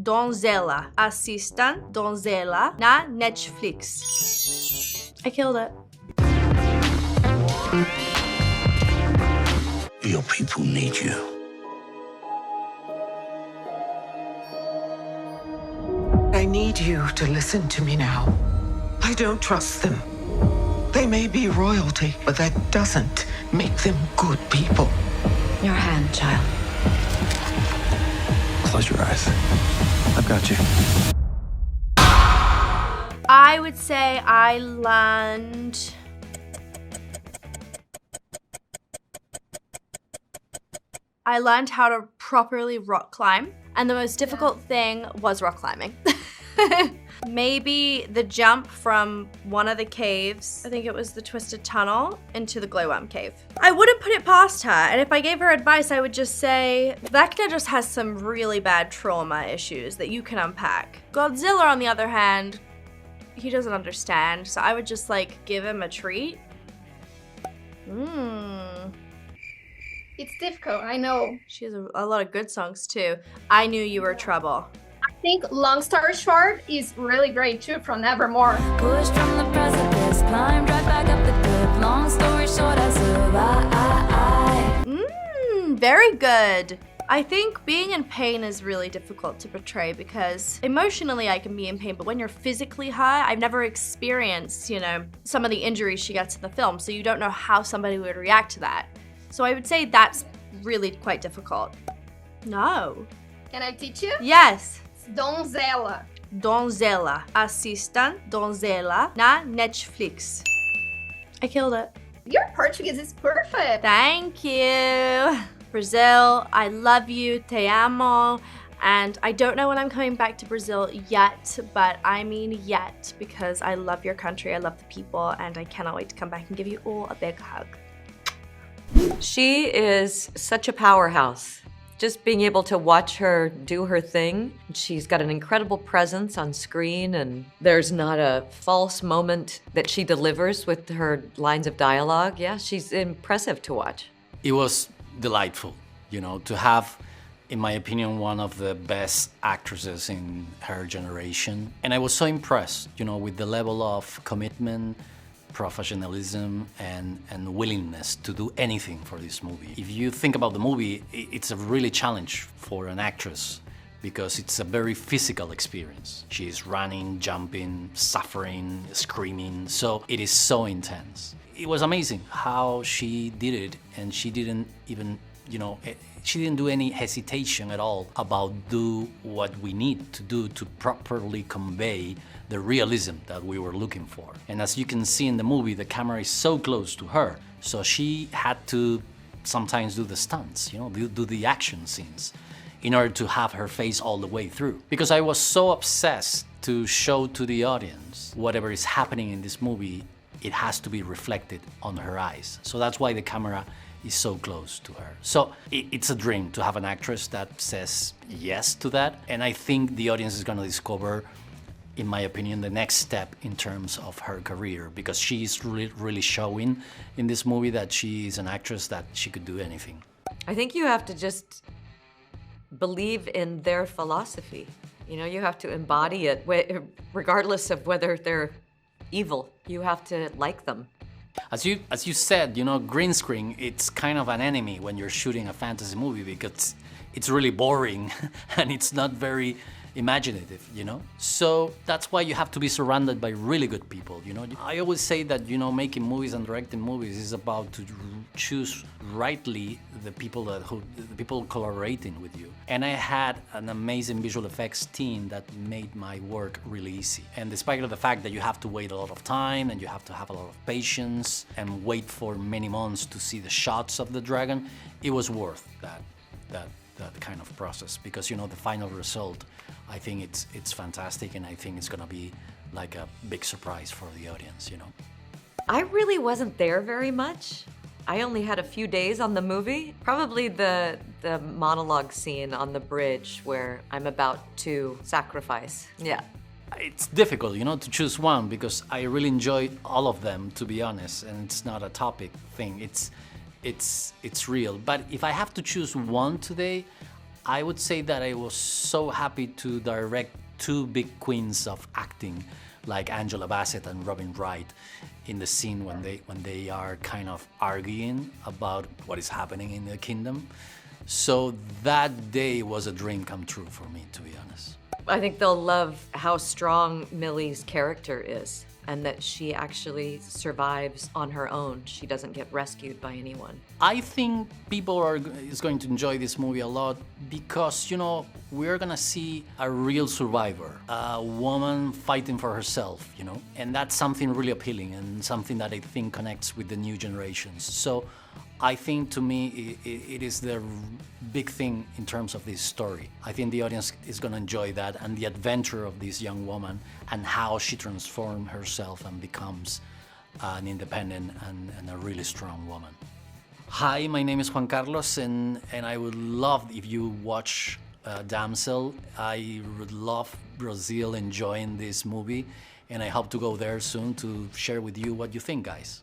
Donzela. Assistam Donzela na Netflix. I killed it. Your people need you. I need you to listen to me now. I don't trust them. They may be royalty, but that doesn't make them good people. Your hand, child. Close your eyes. I've got you. I would say I learned... how to properly rock climb, and the most difficult thing was rock climbing. Maybe the jump from one of the caves, I think it was the Twisted Tunnel, into the Glowworm Cave. I wouldn't put it past her, and if I gave her advice, I would just say, Vecna just has some really bad trauma issues that you can unpack. Godzilla, on the other hand, he doesn't understand, so I would just give him a treat. It's difficult, I know. She has a lot of good songs too. I Knew You Were Trouble. I think Long Story Short is really great too, from Nevermore. Pushed from the precipice, climbed right back up the cliff. Long story short, I survived. Very good. I think being in pain is really difficult to portray because emotionally I can be in pain, but when you're physically high, I've never experienced, some of the injuries she gets in the film, so you don't know how somebody would react to that. So I would say that's really quite difficult. No. Can I teach you? Yes. It's Donzela. Donzela. Assistam Donzela na Netflix. I killed it. Your Portuguese is perfect. Thank you. Brazil, I love you, te amo. And I don't know when I'm coming back to Brazil yet, but I mean yet, because I love your country, I love the people, and I cannot wait to come back and give you all a big hug. She is such a powerhouse. Just being able to watch her do her thing. She's got an incredible presence on screen, and there's not a false moment that she delivers with her lines of dialogue. Yeah, she's impressive to watch. It was delightful, to have, in my opinion, one of the best actresses in her generation. And I was so impressed, with the level of commitment, professionalism, and willingness to do anything for this movie. If you think about the movie, it's a really challenge for an actress because it's a very physical experience. She's running, jumping, suffering, screaming, so it is so intense. It was amazing how she did it, and she didn't even, she didn't do any hesitation at all about do what we need to do to properly convey the realism that we were looking for. And as you can see in the movie, the camera is so close to her, so she had to sometimes do the stunts, do the action scenes in order to have her face all the way through. Because I was so obsessed to show to the audience whatever is happening in this movie, it has to be reflected on her eyes. So that's why the camera is so close to her. So it's a dream to have an actress that says yes to that. And I think the audience is gonna discover, in my opinion, the next step in terms of her career, because she's really showing in this movie that she is an actress that she could do anything. I think you have to just believe in their philosophy. You have to embody it, regardless of whether they're evil. You have to like them. As you said, green screen, it's kind of an enemy when you're shooting a fantasy movie because it's really boring and it's not very imaginative, So that's why you have to be surrounded by really good people, I always say that, making movies and directing movies is about to choose rightly the people collaborating with you. And I had an amazing visual effects team that made my work really easy. And despite of the fact that you have to wait a lot of time and you have to have a lot of patience and wait for many months to see the shots of the dragon, it was worth that kind of process because, the final result, I think it's fantastic, and I think it's gonna be like a big surprise for the audience, I really wasn't there very much. I only had a few days on the movie. Probably the monologue scene on the bridge where I'm about to sacrifice. Yeah. It's difficult, to choose one because I really enjoyed all of them, to be honest, and it's not a topic thing. It's real. But if I have to choose one today, I would say that I was so happy to direct two big queens of acting, like Angela Bassett and Robin Wright, in the scene when they are kind of arguing about what is happening in the kingdom. So that day was a dream come true for me, to be honest. I think they'll love how strong Millie's character is and that she actually survives on her own. She doesn't get rescued by anyone. I think people is going to enjoy this movie a lot because, you know, we're gonna see a real survivor, a woman fighting for herself, you know, and that's something really appealing and something that I think connects with the new generations. So I think to me it is the big thing in terms of this story. I think the audience is going to enjoy that and the adventure of this young woman and how she transforms herself and becomes an independent and a really strong woman. Hi, my name is Juan Carlos and I would love if you watch Damsel. I would love Brazil enjoying this movie and I hope to go there soon to share with you what you think, guys.